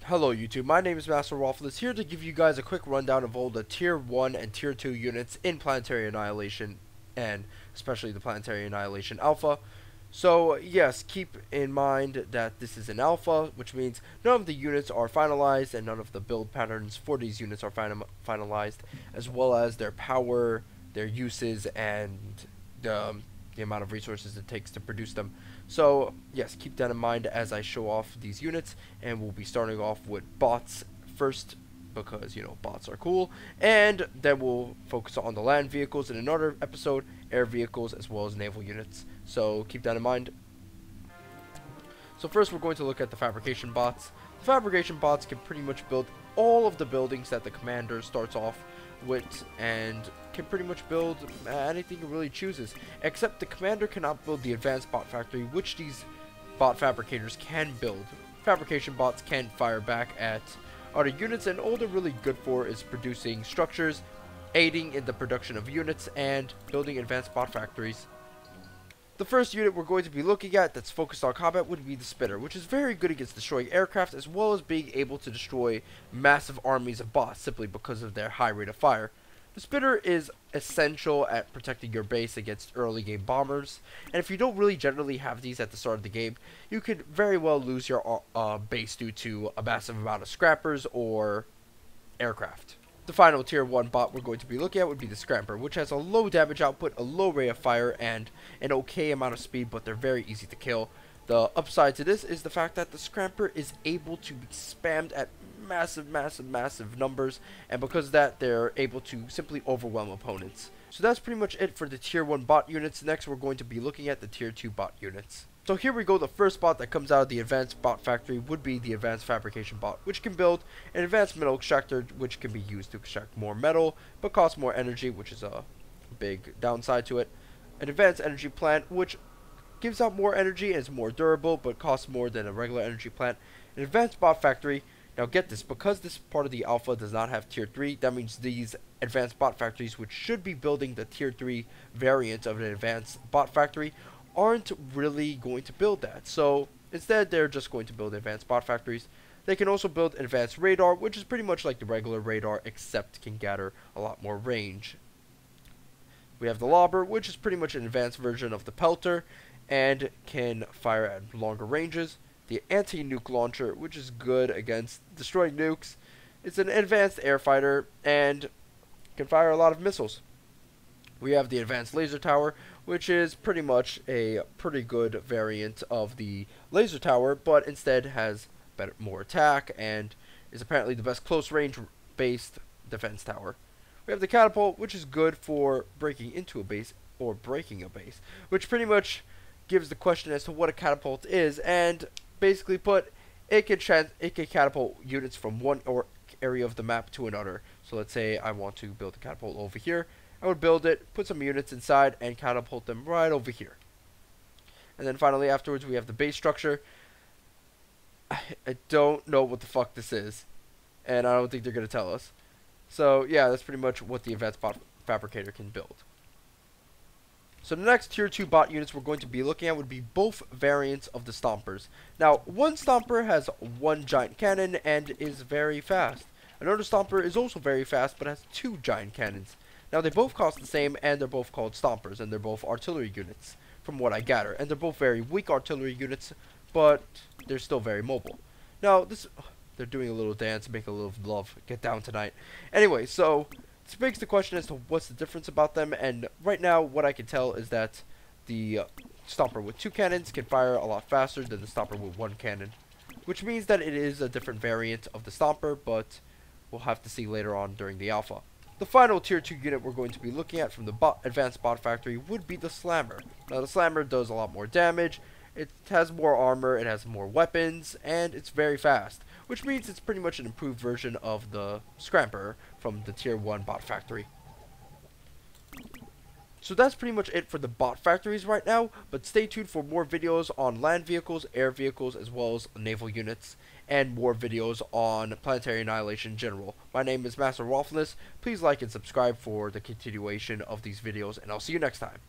Hello YouTube, my name is Master Waffles here to give you guys a quick rundown of all the Tier 1 and Tier 2 units in Planetary Annihilation, and especially the Planetary Annihilation Alpha. So yes, keep in mind that this is an alpha, which means none of the units are finalized and none of the build patterns for these units are finalized, as well as their power, their uses, and the amount of resources it takes to produce them. So yes, keep that in mind as I show off these units, and we'll be starting off with bots first because, you know, bots are cool, and then we'll focus on the land vehicles in another episode, air vehicles, as well as naval units. So keep that in mind. So first we're going to look at the fabrication bots. The fabrication bots can pretty much build all of the buildings that the commander starts off with, and can pretty much build anything he really chooses, except the commander cannot build the advanced bot factory, which these bot fabricators can build. Fabrication bots can fire back at other units, and all they're really good for is producing structures, aiding in the production of units, and building advanced bot factories. The first unit we're going to be looking at that's focused on combat would be the Spitter, which is very good against destroying aircraft as well as being able to destroy massive armies of bots simply because of their high rate of fire. The Spitter is essential at protecting your base against early game bombers, and if you don't really generally have these at the start of the game, you could very well lose your base due to a massive amount of scrappers or aircraft. The final tier 1 bot we're going to be looking at would be the Scramper, which has a low damage output, a low rate of fire, and an okay amount of speed, but they're very easy to kill. The upside to this is the fact that the Scramper is able to be spammed at massive numbers, and because of that, they're able to simply overwhelm opponents. So that's pretty much it for the tier 1 bot units. Next, we're going to be looking at the tier 2 bot units. So here we go, the first bot that comes out of the advanced bot factory would be the advanced fabrication bot, which can build an advanced metal extractor, which can be used to extract more metal, but costs more energy, which is a big downside to it. An advanced energy plant, which gives out more energy and is more durable, but costs more than a regular energy plant. An advanced bot factory, now get this, because this part of the alpha does not have tier 3, that means these advanced bot factories, which should be building the tier 3 variant of an advanced bot factory, aren't really going to build that. So instead, they're just going to build advanced bot factories. They can also build an advanced radar, which is pretty much like the regular radar, except can gather a lot more range. We have the Lobber, which is pretty much an advanced version of the Pelter and can fire at longer ranges. The anti-nuke launcher, which is good against destroying nukes. It's an advanced air fighter and can fire a lot of missiles. We have the advanced laser tower, which is pretty much a pretty good variant of the laser tower, but instead has more attack and is apparently the best close range based defense tower. We have the catapult, which is good for breaking into a base or breaking a base, which pretty much gives the question as to what a catapult is, and basically put, it can catapult units from one area of the map to another. So let's say I want to build a catapult over here. I would build it, put some units inside, and catapult them right over here. And then finally afterwards we have the base structure. I don't know what the fuck this is, and I don't think they're going to tell us. So yeah, that's pretty much what the advanced bot fabricator can build. So the next tier 2 bot units we're going to be looking at would be both variants of the Stompers. Now, one Stomper has one giant cannon and is very fast. Another Stomper is also very fast but has two giant cannons. Now, they both cost the same, and they're both called Stompers, and they're both artillery units, from what I gather. And they're both very weak artillery units, but they're still very mobile. Now, they're doing a little dance, making a little love. Get down tonight. Anyway, so this begs the question as to what's the difference about them, and right now, what I can tell is that the Stomper with two cannons can fire a lot faster than the Stomper with one cannon, which means that it is a different variant of the Stomper, but we'll have to see later on during the alpha. The final tier 2 unit we're going to be looking at from the advanced bot factory would be the Slammer. Now the Slammer does a lot more damage, it has more armor, it has more weapons, and it's very fast, which means it's pretty much an improved version of the Scramper from the tier 1 bot factory. So that's pretty much it for the bot factories right now, but stay tuned for more videos on land vehicles, air vehicles, as well as naval units, and more videos on Planetary Annihilation in general. My name is Master Waffles. Please like and subscribe for the continuation of these videos, and I'll see you next time.